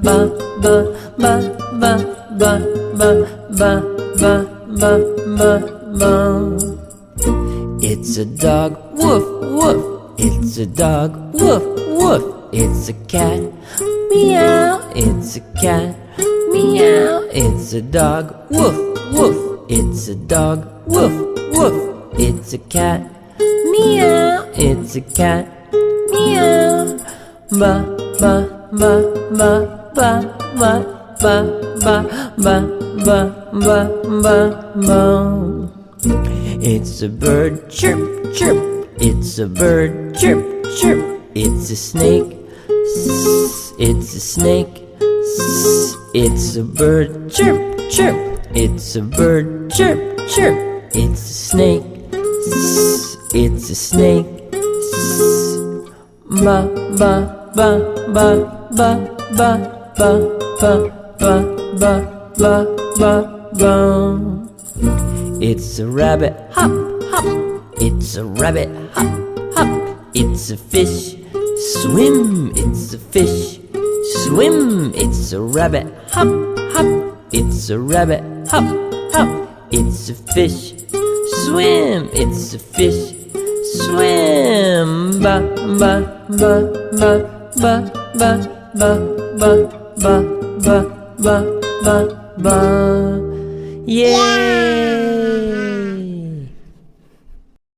ba ba ba ba ba ba ba ba ba ba ba. It's a dog, woof woof. It's a dog, woof woof. It's a cat, meow. It's a cat, meow. It's a dog, woof woof. It's a dog, woof woof. It's a cat, meow. It's a cat, meow. Ba ba ba ba ba ba ba ba ba ba ba ba ba. It's a bird, chirp chirp. It's a bird, chirp chirp. It's a snake, sss. It's a snake, sss. It's a bird, chirp chirp. It's a bird, chirp chirp. It's a snake, sss. It's a snake, sss. Ba ba ba ba ba ba ba ba ba ba ba ba ba. It's a rabbit, hop hop. It's a rabbit, hop hop. It's a fish, swim. It's a fish, swim. It's a rabbit, hop hop. It's a rabbit, hop hop. It's a fish, swim. It's a fish, swim. Ba ba ba ba ba ba ba ba ba ba ba ba ba. Yay!